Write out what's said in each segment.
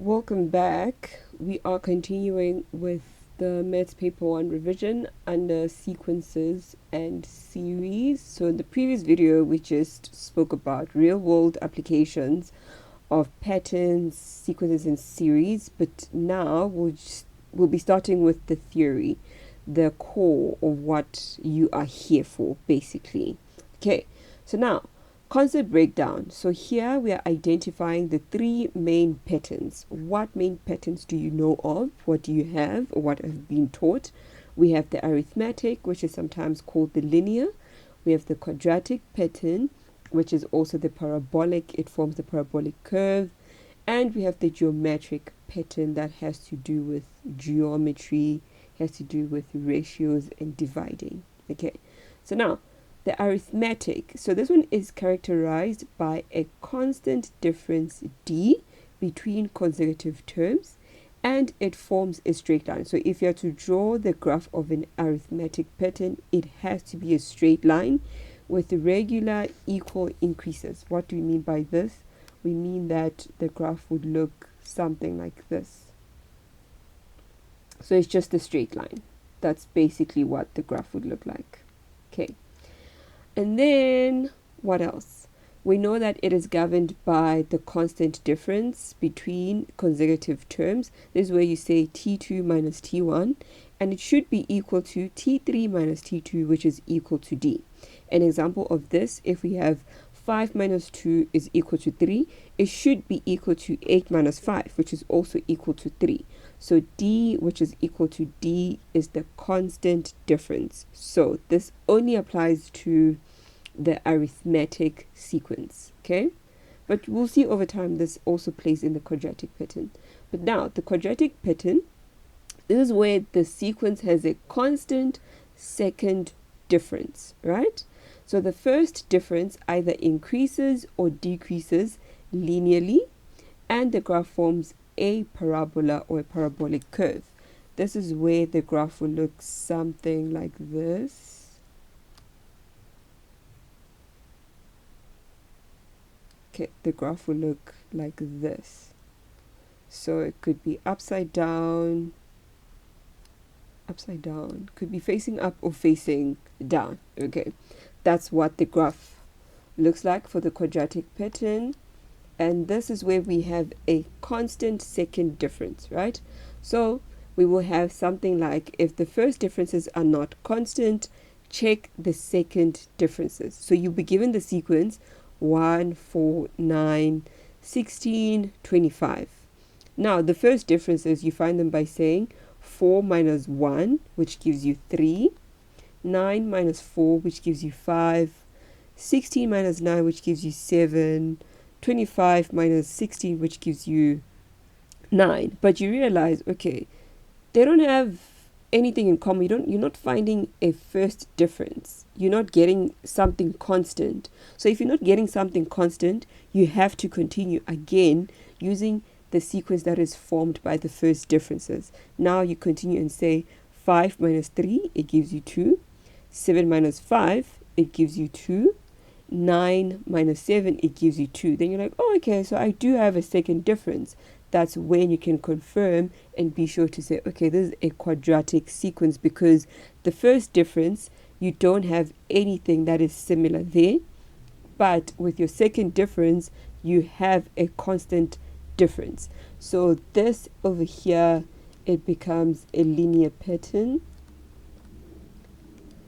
Welcome back. We are continuing with the Maths Paper 1 revision under sequences and series. So in the previous video, we just spoke about real-world applications of patterns, sequences, and series. But now we'll be starting with the theory, the core of what you are here for, basically. Okay, so now concept breakdown. So here we are identifying the three main patterns. What main patterns do you know of? What do you have or what have been taught? We have the arithmetic, which is sometimes called the linear. We have the quadratic pattern, which is also the parabolic. It forms the parabolic curve. And we have the geometric pattern that has to do with geometry, has to do with ratios and dividing. Okay, so now the arithmetic. So this one is characterized by a constant difference d between consecutive terms, and it forms a straight line. So if you are to draw the graph of an arithmetic pattern, it has to be a straight line with regular equal increases. What do we mean by this? We mean that the graph would look something like this. So it's just a straight line. That's basically what the graph would look like. Okay. And then what else? We know that it is governed by the constant difference between consecutive terms. This is where you say t2 minus t1, and it should be equal to t3 minus t2, which is equal to d. An example of this, if we have 5 minus 2 is equal to 3, it should be equal to 8 minus 5, which is also equal to 3. So d, which is equal to d, is the constant difference. So this only applies to the arithmetic sequence, okay? But we'll see over time this also plays in the quadratic pattern. But now, the quadratic pattern, this is where the sequence has a constant second difference, right? So the first difference either increases or decreases linearly, and the graph forms a parabola or a parabolic curve. This is where the graph will look something like this. Okay, the graph will look like this. So it could be upside down, could be facing up or facing down. Okay, that's what the graph looks like for the quadratic pattern. And this is where we have a constant second difference, right? So we will have something like, if the first differences are not constant, check the second differences. So you'll be given the sequence 1, 4, 9, 16, 25. Now the first differences, you find them by saying 4 minus 1, which gives you 3, 9 minus 4, which gives you 5, 16 minus 9, which gives you 7, 25 minus 16, which gives you 9. But you realize, okay, they don't have anything in common. You're not finding a first difference. You're not getting something constant. So if you're not getting something constant, you have to continue again using the sequence that is formed by the first differences. Now you continue and say 5 minus 3, it gives you 2. 7 minus 5, it gives you 2. 9 minus 7, it gives you 2. Then you're like, oh, okay, so I do have a second difference. That's when you can confirm and be sure to say, okay, this is a quadratic sequence, because the first difference, you don't have anything that is similar there. But with your second difference, you have a constant difference. So this over here, it becomes a linear pattern.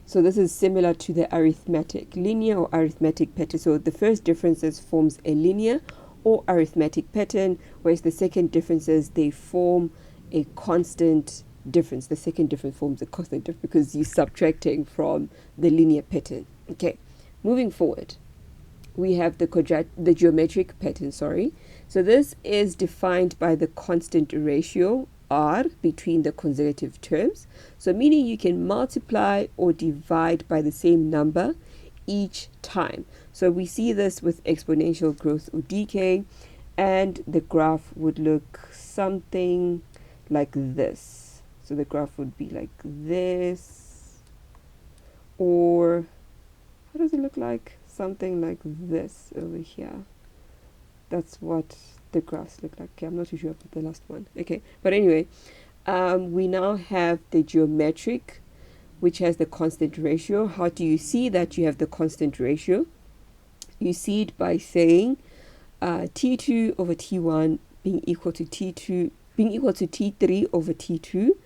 So this is similar to the arithmetic, linear or arithmetic pattern. So the first differences forms a linear or arithmetic pattern, whereas the second differences, they form a constant difference. The second difference forms a constant difference because you're subtracting from the linear pattern. Okay, moving forward, we have the geometric pattern, sorry. So this is defined by the constant ratio r between the consecutive terms. So meaning you can multiply or divide by the same number each time. So we see this with exponential growth or decay, and the graph would look something like this. So the graph would be like this, or how does it look like? Something like this over here. That's what the graphs look like. Okay, I'm not too sure about the last one. Okay, but anyway, we now have the geometric, which has the constant ratio. How do you see that you have the constant ratio? You see it by saying T2 over T1 being equal to T2 being equal to T3 over T2.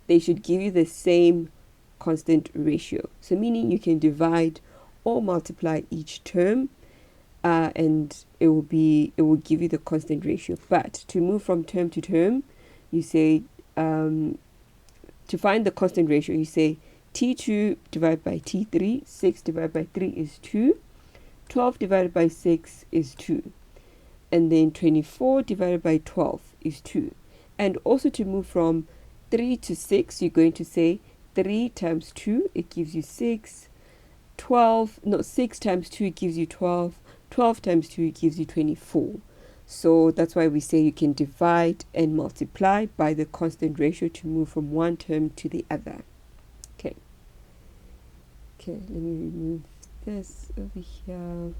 They should give you the same constant ratio. So meaning you can divide or multiply each term, and it will give you the constant ratio. But to move from term to term, you say to find the constant ratio, you say T2 divided by T3, 6 divided by 3 is 2, 12 divided by 6 is 2, and then 24 divided by 12 is 2. And also to move from 3 to 6, you're going to say 3 times 2, it gives you 6, 6 times 2, it gives you 12, 12 times 2, it gives you 24. So that's why we say you can divide and multiply by the constant ratio to move from one term to the other. Okay, let me remove this over here.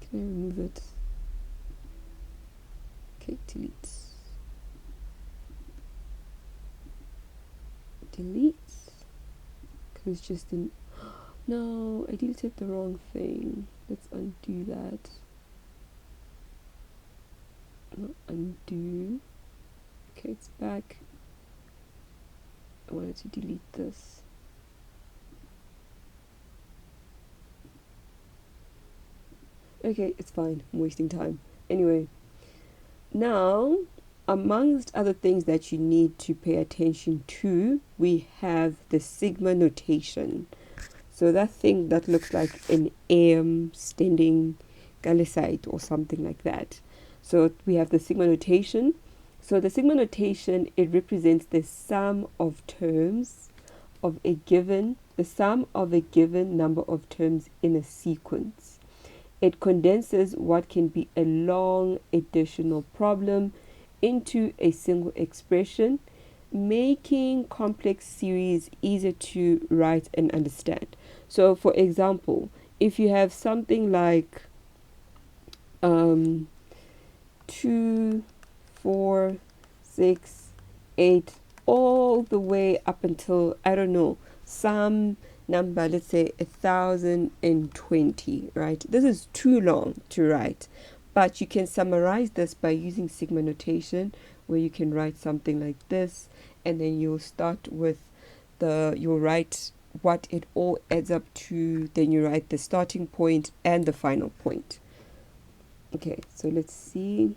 Can I remove it? Okay, delete. Because it's just an... No, I deleted the wrong thing. Let's undo that. Undo. Okay, it's back. I wanted to delete this. Okay, it's fine. I'm wasting time. Anyway, now, amongst other things that you need to pay attention to, we have the sigma notation. So that thing that looks like an M standing galicite or something like that. So we have the sigma notation. So the sigma notation, it represents the sum of terms of a given, the sum of a given number of terms in a sequence. It condenses what can be a long additional problem into a single expression, making complex series easier to write and understand. So for example, if you have something like 2, 4, 6, 8, all the way up until, I don't know, some number, let's say 1020, right? This is too long to write, but you can summarize this by using sigma notation, where you can write something like this, and then you'll start with you'll write what it all adds up to, then you write the starting point and the final point. Okay, so let's see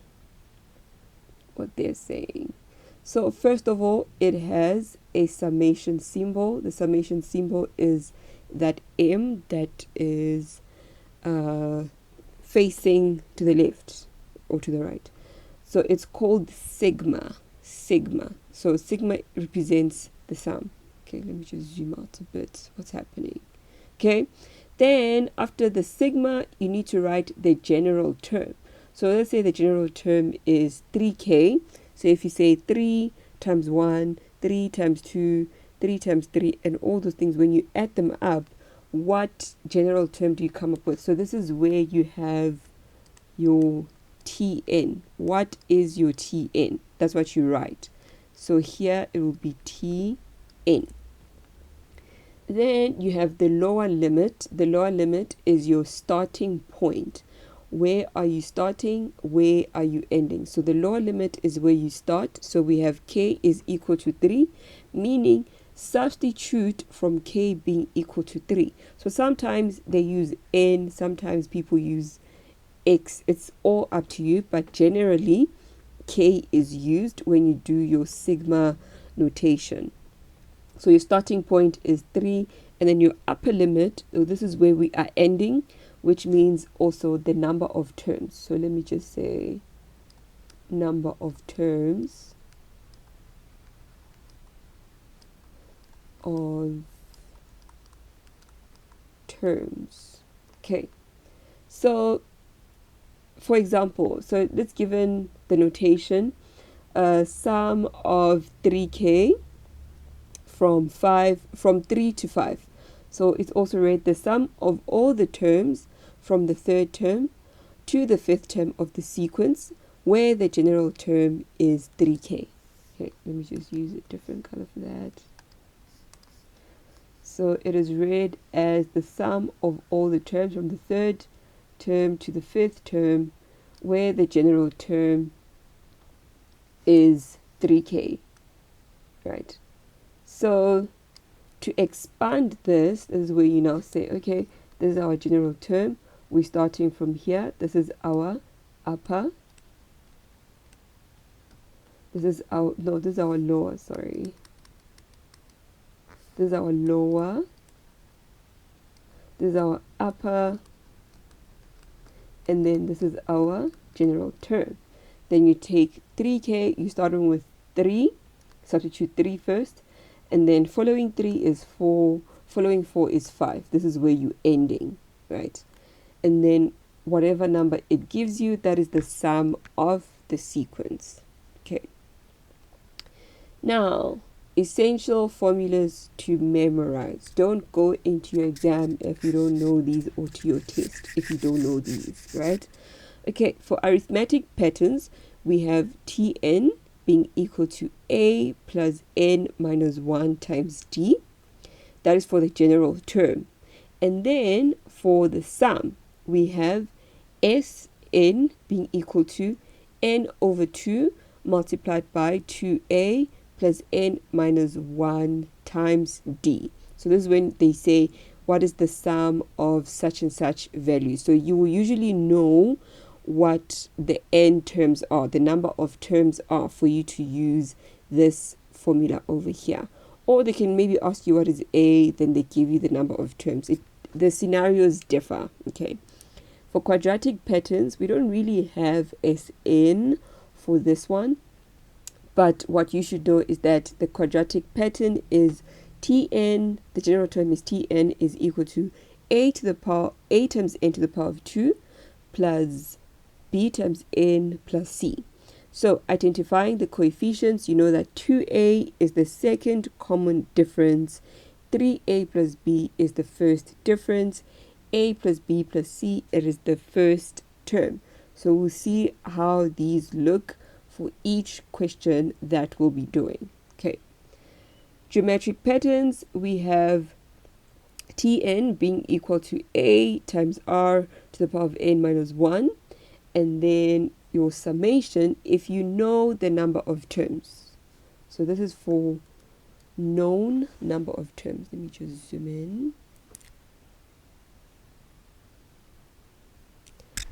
what they're saying. So first of all, it has a summation symbol. The summation symbol is that M that is facing to the left or to the right. So it's called sigma. So sigma represents the sum. Okay, let me just zoom out a bit. What's happening? Okay, then after the sigma, you need to write the general term. So let's say the general term is 3k. So if you say 3 times 1, 3 times 2, 3 times 3, and all those things, when you add them up, what general term do you come up with? So this is where you have your Tn. What is your Tn? That's what you write. So here it will be Tn. Then you have the lower limit. The lower limit is your starting point. Where are you starting? Where are you ending? So the lower limit is where you start. So we have k is equal to 3, meaning substitute from k being equal to 3. So sometimes they use n, sometimes people use x. It's all up to you, but generally k is used when you do your sigma notation. So your starting point is 3, and then your upper limit, so this is where we are ending, which means also the number of terms. So let me just say number of terms Okay, so for example, so let's given the notation sum of 3k from 3 to 5. So it's also read the sum of all the terms from the third term to the fifth term of the sequence where the general term is 3k. Okay, let me just use a different color for that. So it is read as the sum of all the terms from the third term to the fifth term where the general term is 3k, right? So to expand this is where you now say, okay, this is our general term. We're starting from here. This is our upper. This is our lower, sorry. This is our lower. This is our upper. And then this is our general term. Then you take 3k, you start with 3, substitute 3 first, and then following 3 is 4, following 4 is 5. This is where you're ending, right? And then whatever number it gives you, that is the sum of the sequence. Okay. Now, essential formulas to memorize. Don't go into your exam if you don't know these, or to your test if you don't know these, right? Okay, for arithmetic patterns, we have Tn being equal to A plus N minus 1 times D. That is for the general term. And then for the sum, we have Sn being equal to N over 2 multiplied by 2A plus N minus 1 times D. So this is when they say, what is the sum of such and such value? So you will usually know what the n terms are, the number of terms are, for you to use this formula over here. Or they can maybe ask you what is A, then they give you the number of terms. The scenarios differ, okay? For quadratic patterns, we don't really have Sn for this one, but what you should know is that the quadratic pattern is Tn, the general term is Tn is equal to A times n to the power of 2 plus B times n plus C. So identifying the coefficients, you know that 2a is the second common difference, 3a plus b is the first difference, a plus b plus c, it is the first term. So we'll see how these look for each question that we'll be doing. Okay. Geometric patterns, we have Tn being equal to a times r to the power of n minus 1, and then your summation if you know the number of terms. So this is for known number of terms. Let me just zoom in.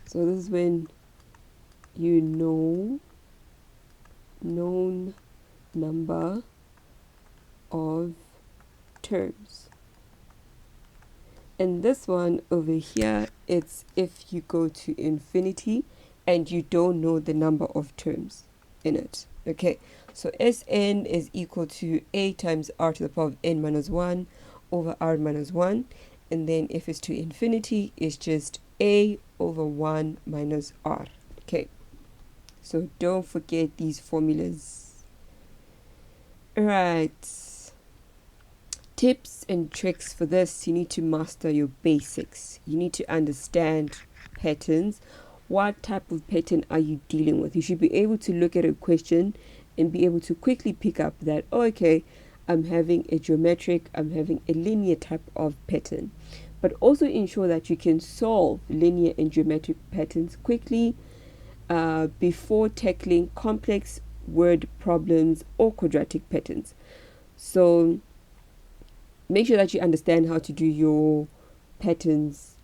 So this is when you know known number of terms. And this one over here, it's if you go to infinity and you don't know the number of terms in it. Okay, so Sn is equal to a times r to the power of n minus 1 over r minus 1. And then if it's to infinity, it's just a over 1 minus r. Okay, so don't forget these formulas. Alright, tips and tricks for this: you need to master your basics. You need to understand patterns. What type of pattern are you dealing with? You should be able to look at a question and be able to quickly pick up that, oh, okay, I'm having a geometric, I'm having a linear type of pattern. But also ensure that you can solve linear and geometric patterns quickly before tackling complex word problems or quadratic patterns. So make sure that you understand how to do your patterns,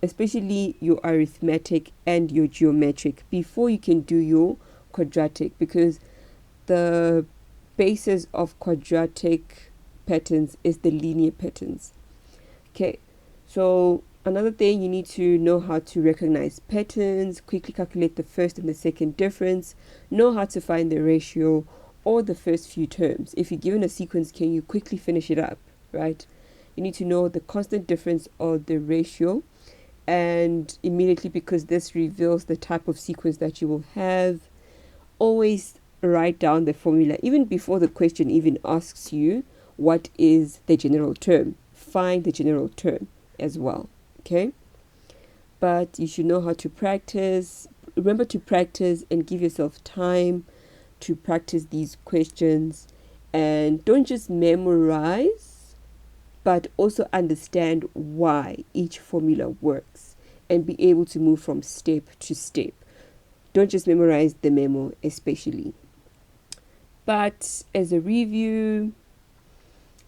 especially your arithmetic and your geometric, before you can do your quadratic, because the basis of quadratic patterns is the linear patterns. Okay, so another thing, you need to know how to recognize patterns, quickly calculate the first and the second difference, know how to find the ratio or the first few terms. If you're given a sequence, can you quickly finish it up, right? You need to know the constant difference or the ratio, and immediately, because this reveals the type of sequence that you will have, always write down the formula even before the question even asks you what is the general term. Find the general term as well. Okay, but you should know how to practice. Remember to practice and give yourself time to practice these questions, and don't just memorize, but also understand why each formula works and be able to move from step to step. Don't just memorize the memo, especially. But as a review,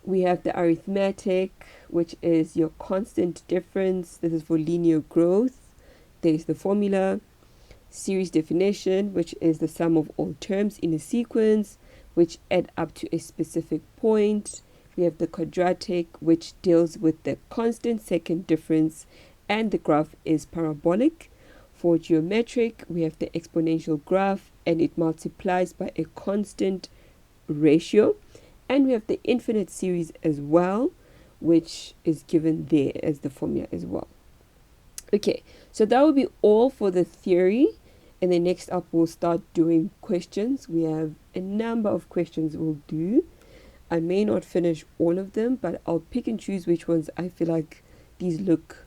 we have the arithmetic, which is your constant difference. This is for linear growth. There's the formula. Series definition, which is the sum of all terms in a sequence which add up to a specific point. We have the quadratic, which deals with the constant second difference, and the graph is parabolic. For geometric, we have the exponential graph, and it multiplies by a constant ratio. And we have the infinite series as well, which is given there as the formula as well. Okay, so that will be all for the theory. And then next up, we'll start doing questions. We have a number of questions we'll do. I may not finish all of them, but I'll pick and choose which ones I feel like these look